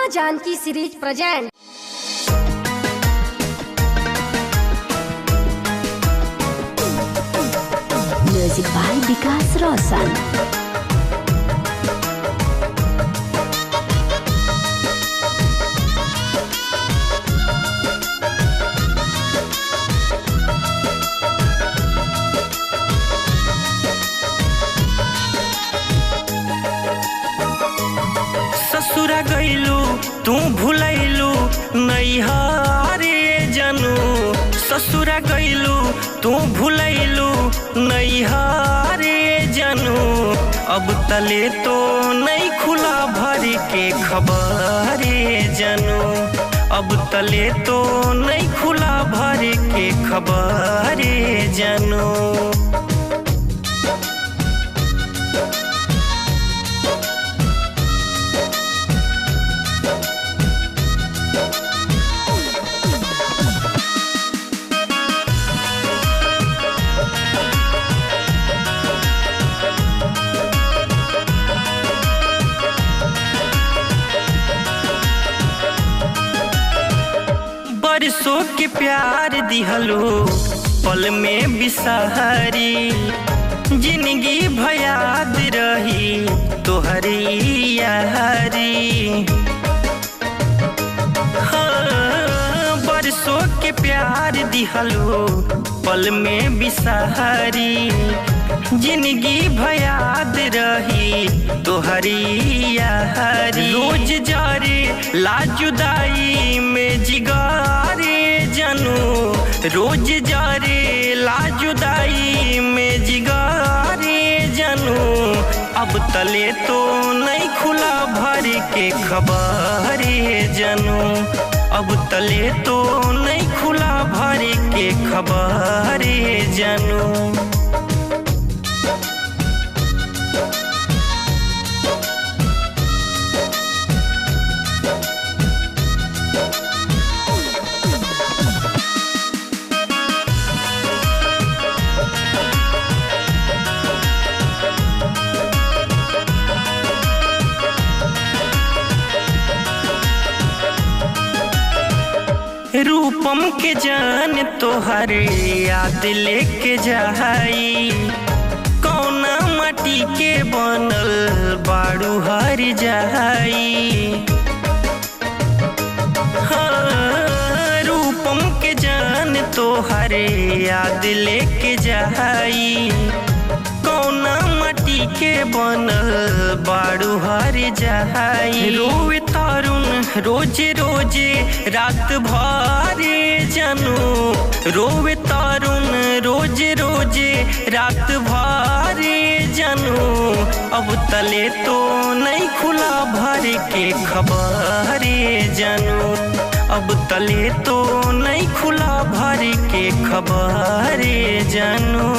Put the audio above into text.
माँ Janaki series present. Music by Vikas Roshan. ससुरा गईलू तू भूलैलू नैहरे जनू। ससुरा गईलू तू भूलैलू नैहरे जनू। अब तले तो नहीं खुला भर के खबरे जनू। अब तले तो नहीं खुला भर के खबरे जनू। बरसों के प्यार दिहलो पल में बिसहरी। जिंदगी भयाद रही तोहरी यारी। हाँ, बरसों के प्यार दिहलो पल में बिसहरी। जिंदगी भयाद रही तोहरी यारी। रोज जारे लाजुदाई में जिगारे जनू। रोज जारे लाजुदाई में जिगारे जनू। अब तले तो नहीं खुला भर के खबरे जनू। अब तले तो नहीं खुला भर के खबरे जनू। रूपम के जान तोहर याद लेके जाई। कौना माटी के बनल बाड़ू हर जाई। हाँ, रूपम के जान तोहर याद लेके जाई। कौना माटी के बनल बाड़ू हर जाई। रोवे तारुन रोजे रोजे रात भरे जनू। रोवे तारुन रोजे रोजे रात भरे जनू। अब तले तो नहीं खुला भर के खबरे जनू। अब तले तो नहीं खुला भर के खबरे जनू।